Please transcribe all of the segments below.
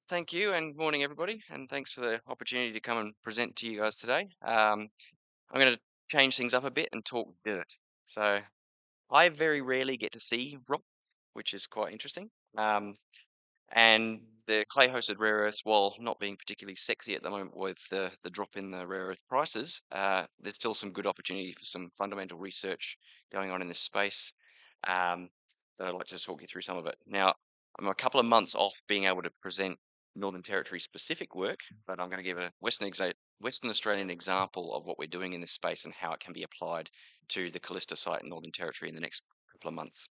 Thank you, and morning, everybody, and thanks for the opportunity to come and present to you guys today. I'm going to change things up a bit and talk dirt. So, I very rarely get to see rock, which is quite interesting. Um, and the clay-hosted rare earths, while not being particularly sexy at the moment with the drop in the rare earth prices, there's still some good opportunity for some fundamental research going on in this space. Um, that I'd like to talk you through some of it. Now, I'm a couple of months off being able to present Northern Territory specific work, but I'm going to give a Western Australian example of what we're doing in this space and how it can be applied to the Callista site in Northern Territory in the next couple of months.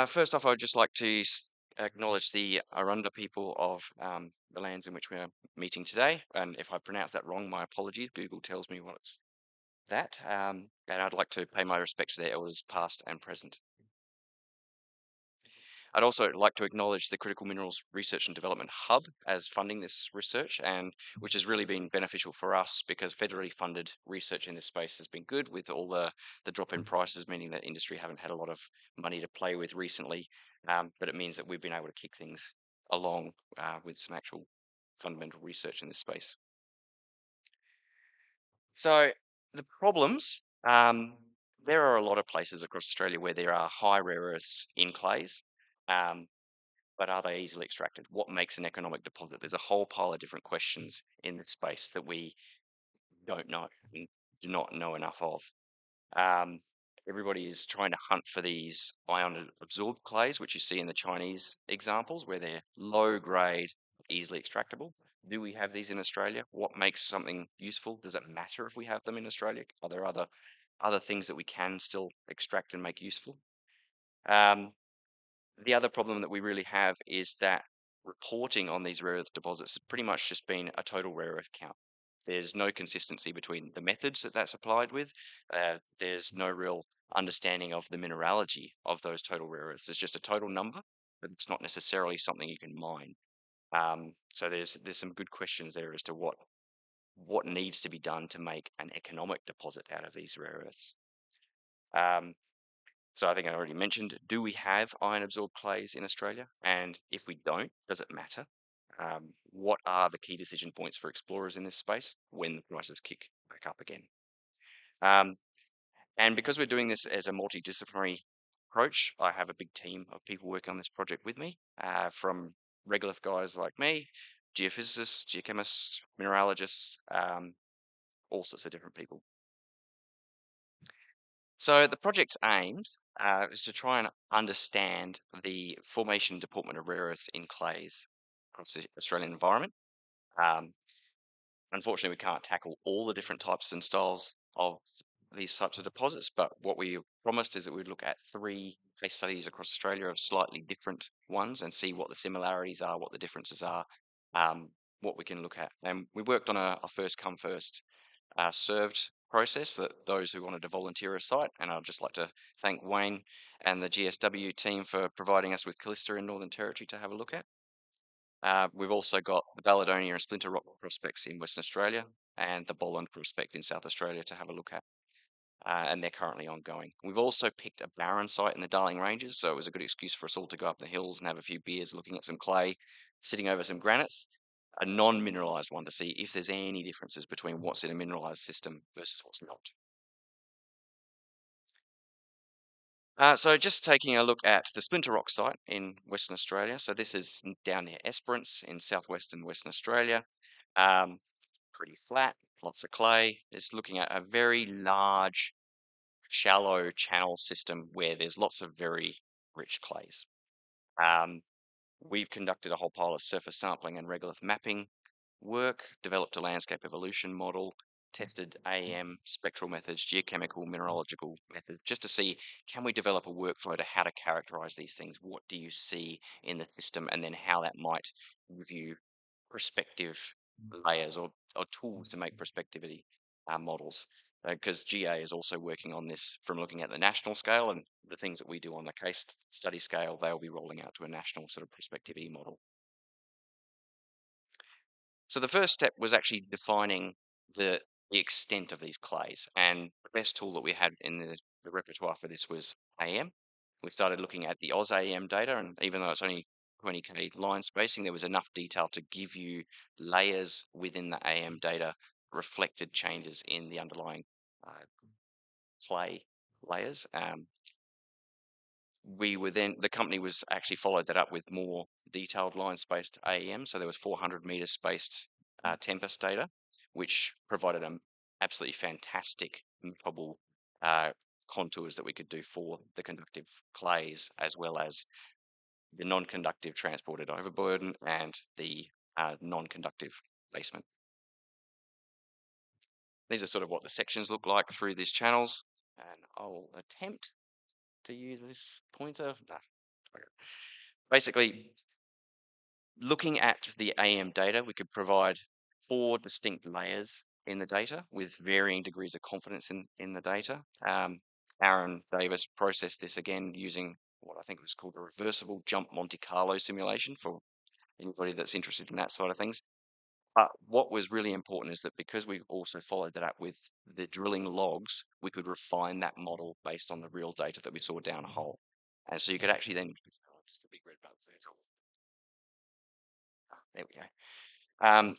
First off, I would just like to acknowledge the Arunda people of the lands in which we are meeting today. And if I pronounce that wrong, my apologies. Google tells me what it's that. And I'd like to pay my respects to their elders, past and present. I'd also like to acknowledge the Critical Minerals Research and Development Hub as funding this research, and which has really been beneficial for us because federally funded research in this space has been good with all the drop in prices, meaning that industry haven't had a lot of money to play with recently. But it means that we've been able to kick things along with some actual fundamental research in this space. So the problems, there are a lot of places across Australia where there are high rare earths in clays. Um, but are they easily extracted? What makes an economic deposit? There's a whole pile of different questions in this space that we don't know and do not know enough of. Um, Everybody is trying to hunt for these ion absorbed clays, which you see in the Chinese examples, where they're low grade, easily extractable. Do we have these in Australia? What makes something useful? Does it matter if we have them in Australia? Are there other things that we can still extract and make useful? Um, the other problem that we really have is that reporting on these rare earth deposits has pretty much just been a total rare earth count. There's no consistency between the methods that that's applied with. There's no real understanding of the mineralogy of those total rare earths. It's just a total number, but it's not necessarily something you can mine. So there's some good questions there as to what needs to be done to make an economic deposit out of these rare earths. So I think I already mentioned, do we have ion absorbed clays in Australia? And if we don't, does it matter? What are the key decision points for explorers in this space when the prices kick back up again? Um, and because we're doing this as a multidisciplinary approach, I have a big team of people working on this project with me, from regolith guys like me, geophysicists, geochemists, mineralogists, all sorts of different people. So the project's aimed is to try and understand the formation and deportment of rare earths in clays across the Australian environment. Um, Unfortunately, we can't tackle all the different types and styles of these types of deposits, but what we promised is that we'd look at 3 case studies across Australia of slightly different ones and see what the similarities are, what the differences are, what we can look at. And we worked on a first come first served process that those who wanted to volunteer a site. And I'd just like to thank Wayne and the GSW team for providing us with Callista in Northern Territory to have a look at. We've also got the Baladonia and Splinter Rock prospects in Western Australia and the Bolland prospect in South Australia to have a look at. And they're currently ongoing. We've also picked a barren site in the Darling Ranges, so it was a good excuse for us all to go up the hills and have a few beers looking at some clay, sitting over some granites, a non-mineralized one to see if there's any differences between what's in a mineralized system versus what's not. So just taking a look at the Splinter Rock site in Western Australia. So this is down near Esperance in southwestern Western Australia. Um, Pretty flat, lots of clay. It's looking at a very large, shallow channel system where there's lots of very rich clays. Um, we've conducted a whole pile of surface sampling and regolith mapping work, developed a landscape evolution model, tested AM spectral methods, geochemical, mineralogical methods, just to see, can we develop a workflow to how to characterize these things? What do you see in the system? And then how that might give you prospective layers or tools to make prospectivity models. Because GA is also working on this from looking at the national scale, and the things that we do on the case study scale, they'll be rolling out to a national sort of prospectivity model. So the first step was actually defining the extent of these clays, and the best tool that we had in the repertoire for this was AM. We started looking at the AusAEM data, and even though it's only 20K line spacing, there was enough detail to give you layers within the AM data reflected changes in the underlying uh, clay layers. We were then the company was actually followed that up with more detailed line spaced AEM. So there was 400-meter spaced Tempest data, which provided an absolutely fantastic mappable uh, contours that we could do for the conductive clays, as well as the non-conductive transported overburden and the non-conductive basement. These are sort of what the sections look like through these channels, and I'll attempt to use this pointer. No, basically, looking at the AM data, we could provide 4 distinct layers in the data with varying degrees of confidence in the data. Aaron Davis processed this again using what I think was called a reversible jump Monte Carlo simulation for anybody that's interested in that side of things. But what was really important is that because we also followed that up with the drilling logs, we could refine that model based on the real data that we saw down a hole. And so you could actually then, just a big red button. There we go. Um,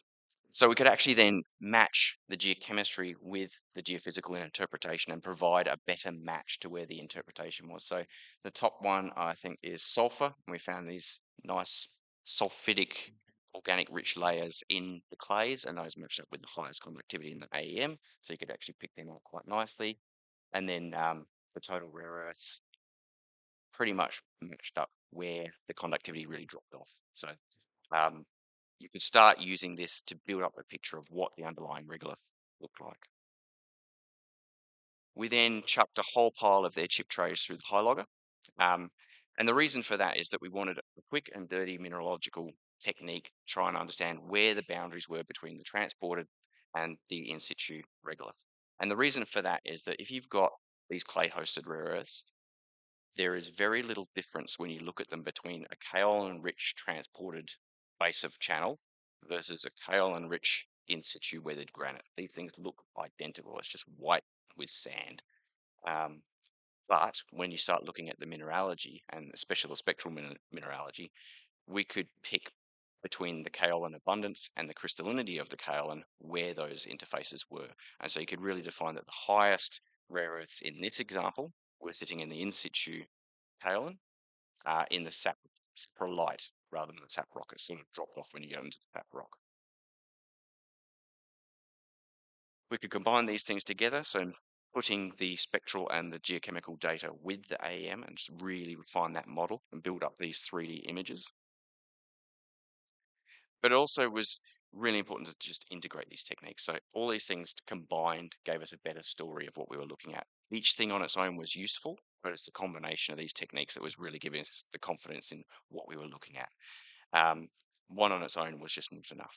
so we could actually then match the geochemistry with the geophysical interpretation and provide a better match to where the interpretation was. So the top one, I think, is sulfur. We found these nice sulfidic organic rich layers in the clays, and those matched up with the highest conductivity in the AEM. So you could actually pick them out quite nicely. And then the total rare earths pretty much matched up where the conductivity really dropped off. So um, you could start using this to build up a picture of what the underlying regolith looked like. We then chucked a whole pile of their chip trays through the high logger. And the reason for that is that we wanted a quick and dirty mineralogical technique to try and understand where the boundaries were between the transported and the in situ regolith. And the reason for that is that if you've got these clay hosted rare earths, there is very little difference when you look at them between a kaolin-rich transported base of channel versus a kaolin-rich in situ weathered granite. These things look identical. It's just white with sand. Um, but when you start looking at the mineralogy, and especially the spectral mineralogy, we could pick between the kaolin abundance and the crystallinity of the kaolin where those interfaces were. And so you could really define that the highest rare earths in this example were sitting in the in situ kaolin in the saprolite rather than the sap rock. It's sort of dropped off when you get into the sap rock. We could combine these things together, so putting the spectral and the geochemical data with the AEM and just really refine that model and build up these 3D images. But it also was really important to just integrate these techniques. So all these things combined gave us a better story of what we were looking at. Each thing on its own was useful, but it's the combination of these techniques that was really giving us the confidence in what we were looking at. One on its own was just not enough.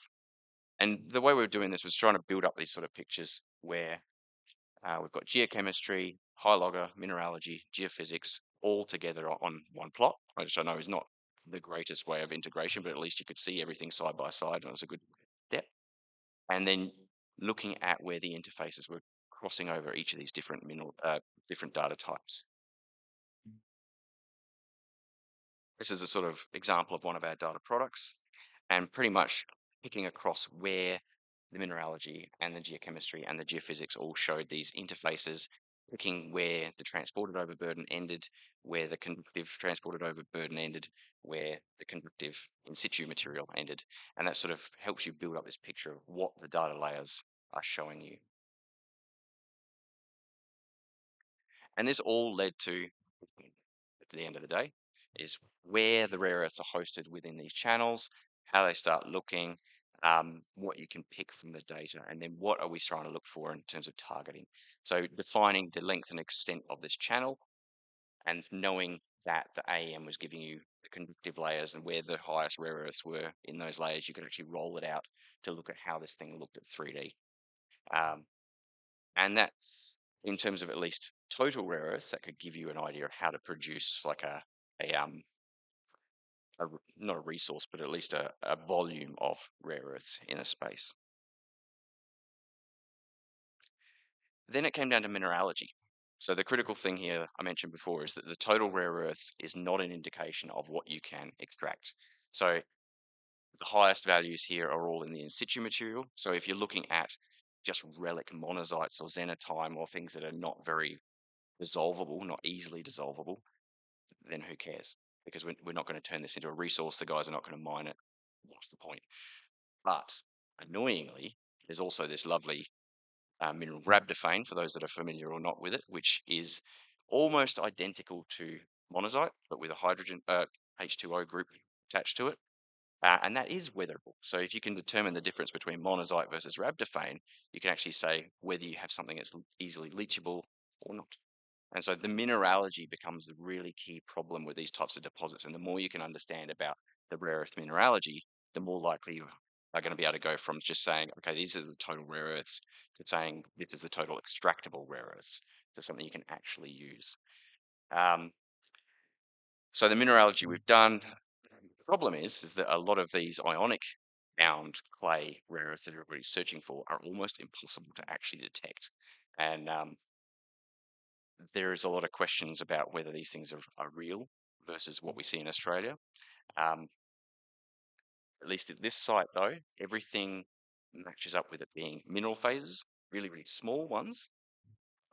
And the way we were doing this was trying to build up these sort of pictures where we've got geochemistry, high logger, mineralogy, geophysics all together on one plot, which I know is not the greatest way of integration, but at least you could see everything side by side, and it was a good step. And then looking at where the interfaces were crossing over each of these different different data types. This is a sort of example of one of our data products, and pretty much picking across where the mineralogy and the geochemistry and the geophysics all showed these interfaces, picking where the transported overburden ended, where the conductive transported overburden ended, where the conductive in situ material ended. And that sort of helps you build up this picture of what the data layers are showing you. And this all led to, at the end of the day, is where the rare earths are hosted within these channels, how they start looking, what you can pick from the data, and then what are we trying to look for in terms of targeting. So defining the length and extent of this channel and knowing that the AEM was giving you the conductive layers and where the highest rare earths were in those layers, you could actually roll it out to look at how this thing looked at 3D. And that, in terms of at least total rare earths, that could give you an idea of how to produce like not a resource, but at least a volume of rare earths in a space. Then it came down to mineralogy. So the critical thing here I mentioned before is that the total rare earths is not an indication of what you can extract. So the highest values here are all in the in situ material. So if you're looking at just relic monazite or xenotime or things that are not very dissolvable, not easily dissolvable, then who cares? Because we're not going to turn this into a resource. The guys are not going to mine it. What's the point? But annoyingly, there's also this lovely mineral rhabdophane, for those that are familiar or not with it, which is almost identical to monazite, but with a hydrogen H2O group attached to it. And that is weatherable. So if you can determine the difference between monazite versus rhabdophane, you can actually say whether you have something that's easily leachable or not. And so the mineralogy becomes the really key problem with these types of deposits. And the more you can understand about the rare earth mineralogy, the more likely you are going to be able to go from just saying, okay, these are the total rare earths, to saying this is the total extractable rare earths, to something you can actually use. Um, so the mineralogy we've done, the problem is that a lot of these ionic bound clay rare earths that everybody's searching for are almost impossible to actually detect. And there is a lot of questions about whether these things are real versus what we see in Australia. Um, at least at this site, though, everything matches up with it being mineral phases, really, really small ones.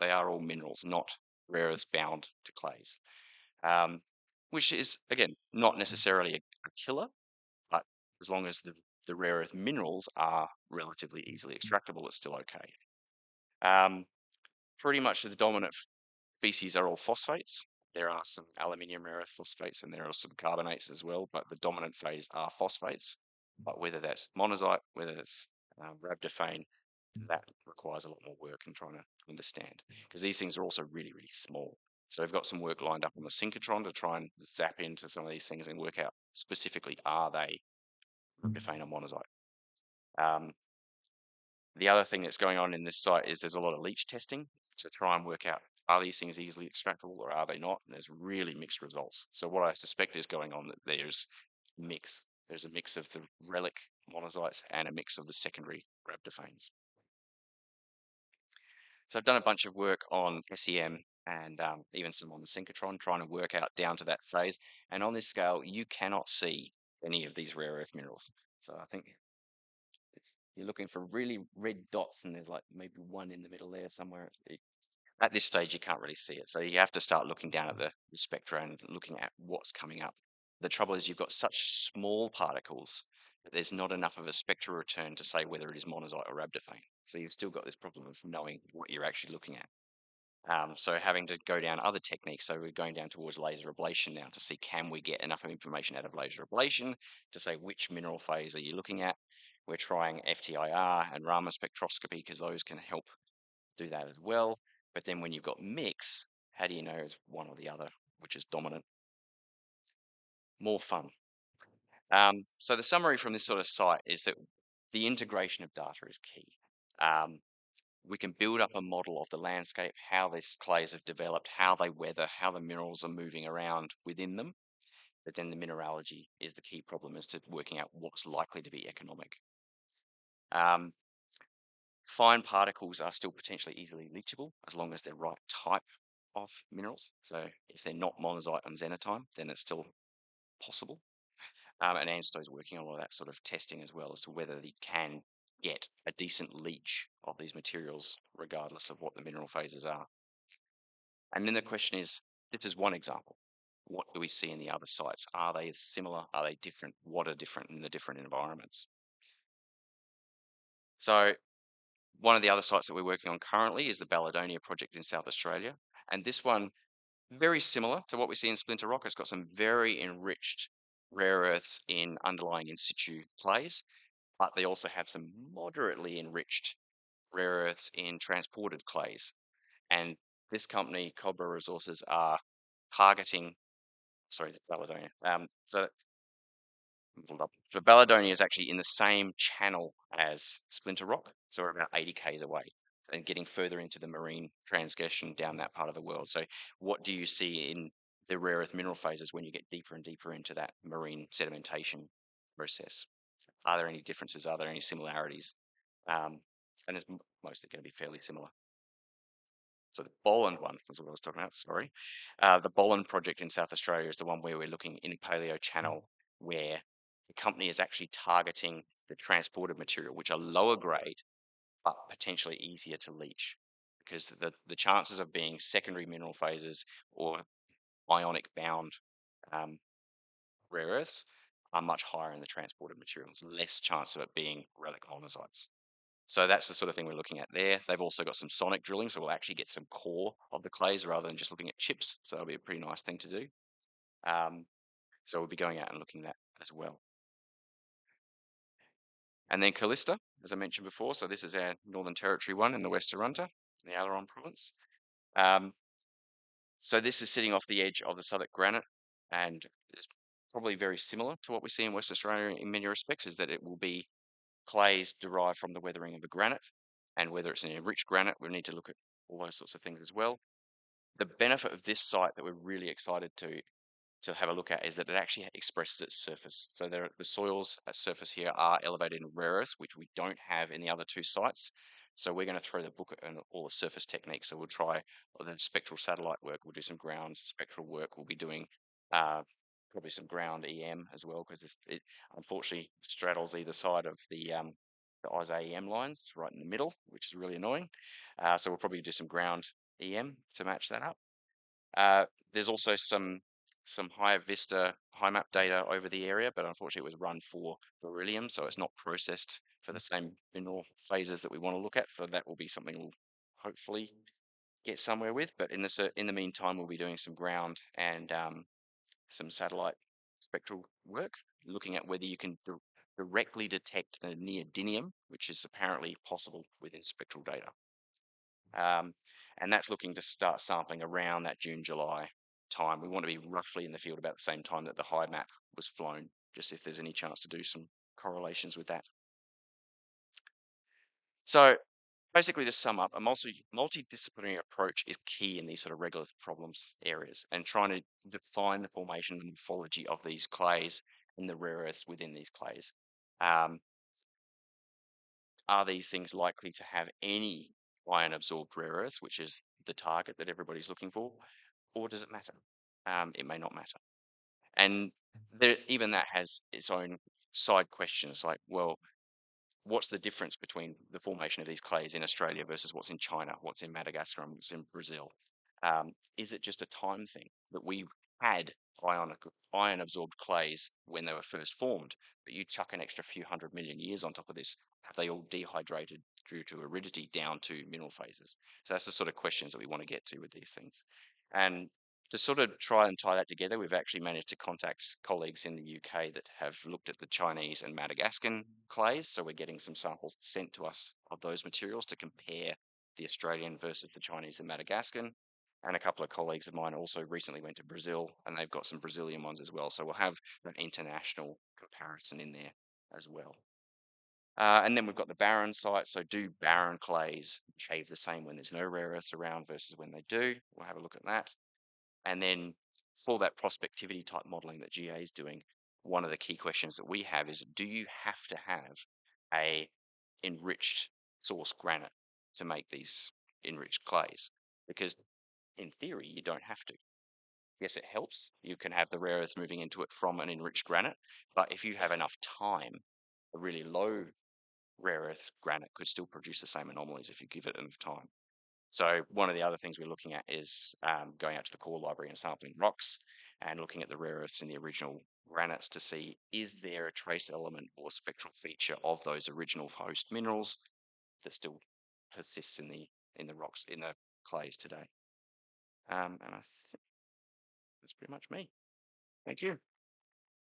They are all minerals, not rare earths bound to clays, um, which is, again, not necessarily a killer, but as long as the rare earth minerals are relatively easily extractable, it's still okay. Um, pretty much the dominant species are all phosphates. There are some aluminium rare earth phosphates and there are some carbonates as well, but the dominant phase are phosphates. But whether that's monazite, whether it's rhabdophane, that requires a lot more work and trying to understand because these things are also really, really small. So we've got some work lined up on the synchrotron to try and zap into some of these things and work out specifically are they rhabdophane or monazite. Um, the other thing that's going on in this site is there's a lot of leach testing to try and work out are these things easily extractable or are they not? And there's really mixed results. So what I suspect is going on that there's mix. There's a mix of the relic monazites and a mix of the secondary rhabdophanes. So I've done a bunch of work on SEM and even some on the synchrotron, trying to work out down to that phase. And on this scale, you cannot see any of these rare earth minerals. So I think you're looking for really red dots, and there's like maybe one in the middle there somewhere. At this stage, you can't really see it. So you have to start looking down at the spectra and looking at what's coming up. The trouble is you've got such small particles that there's not enough of a spectral return to say whether it is monazite or rhabdophane. So you've still got this problem of knowing what you're actually looking at. So having to go down other techniques. So we're going down towards laser ablation now to see can we get enough information out of laser ablation to say which mineral phase are you looking at. We're trying FTIR and Raman spectroscopy because those can help do that as well. But then when you've got mix, how do you know it's one or the other, which is dominant? More fun. So the summary from this sort of site is that the integration of data is key. Um, we can build up a model of the landscape, how these clays have developed, how they weather, how the minerals are moving around within them. But then the mineralogy is the key problem as to working out what's likely to be economic. Um, fine particles are still potentially easily leachable as long as they're right type of minerals. So if they're not monazite and xenotime, then it's still possible. And ANSTO is working on all that sort of testing as well as to whether they can get a decent leach of these materials, regardless of what the mineral phases are. And then the question is, this is one example. What do we see in the other sites? Are they similar? Are they different? What are different in the different environments? So one of the other sites that we're working on currently is the Balladonia project in South Australia. And this one, very similar to what we see in Splinter Rock. It's got some very enriched rare earths in underlying in situ clays, but they also have some moderately enriched rare earths in transported clays. And this company, Cobra Resources, are targeting, sorry, Balladonia. So Balladonia is actually in the same channel as Splinter Rock, so we're about 80 k's away and getting further into the marine transgression down that part of the world. So what do you see in the rare earth mineral phases when you get deeper and deeper into that marine sedimentation process? Are there any differences? Are there any similarities? And it's mostly going to be fairly similar. So the Boland one was what I was talking about, sorry. The Boland project in South Australia is the one where we're looking in a paleo channel where the company is actually targeting the transported material, which are lower grade but potentially easier to leach because the chances of being secondary mineral phases or ionic bound um, rare earths are much higher in the transported materials, less chance of it being relic monazites. So that's the sort of thing we're looking at there. They've also got some sonic drilling, so we'll actually get some core of the clays rather than just looking at chips. So that'll be a pretty nice thing to do. Um, so we'll be going out and looking at that as well. And then Callista, as I mentioned before, so this is our Northern Territory one in the West Arunta, the Aileron province. Um, so this is sitting off the edge of the Southwark Granite, and it's probably very similar to what we see in West Australia in many respects, is that it will be clays derived from the weathering of the granite, and whether it's an enriched granite, we need to look at all those sorts of things as well. The benefit of this site that we're really excited to have a look at is that it actually expresses its surface. So the soils at surface here are elevated in rare earths, which we don't have in the other two sites. So we're going to throw the book at all the surface techniques. So we'll try the spectral satellite work. We'll do some ground spectral work. We'll be doing probably some ground EM as well, because it unfortunately straddles either side of the ISA-EM lines. It's right in the middle, which is really annoying. So we'll probably do some ground EM to match that up. There's also some higher vista high map data over the area, but unfortunately it was run for beryllium, so it's not processed for the same mineral phases that we want to look at. So that will be something we'll hopefully get somewhere with. But in the meantime, we'll be doing some ground and some satellite spectral work, looking at whether you can directly detect the neodymium, which is apparently possible within spectral data. And that's looking to start sampling around that June, July time. We want to be roughly in the field about the same time that the high map was flown, just if there's any chance to do some correlations with that. So basically, to sum up, a multidisciplinary approach is key in these sort of regolith problems areas, and trying to define the formation and morphology of these clays and the rare earths within these clays. Are these things likely to have any ion absorbed rare earths, which is the target that everybody's looking for, or does it matter? It may not matter. And even that has its own side questions like, well, what's the difference between the formation of these clays in Australia versus what's in China, what's in Madagascar, and what's in Brazil? Is it just a time thing that we had ion absorbed clays when they were first formed, but you chuck an extra few 100 million years on top of this? Have they all dehydrated due to aridity down to mineral phases? So that's the sort of questions that we want to get to with these things. And to sort of try and tie that together, we've actually managed to contact colleagues in the UK that have looked at the Chinese and Madagascan clays. So we're getting some samples sent to us of those materials to compare the Australian versus the Chinese and Madagascan. And a couple of colleagues of mine also recently went to Brazil, and they've got some Brazilian ones as well. So we'll have an international comparison in there as well. And then we've got the barren site. So do barren clays behave the same when there's no rare earths around versus when they do? We'll have a look at that. And then for that prospectivity type modeling that GA is doing, one of the key questions that we have is, do you have to have a enriched source granite to make these enriched clays? Because in theory, you don't have to. Yes, it helps. You can have the rare earths moving into it from an enriched granite, but if you have enough time, a really low rare earth granite could still produce the same anomalies if you give it enough time. So one of the other things we're looking at is going out to the core library and sampling rocks and looking at the rare earths in the original granites to see, is there a trace element or spectral feature of those original host minerals that still persists in the rocks, in the clays today. And I think that's pretty much me. Thank you.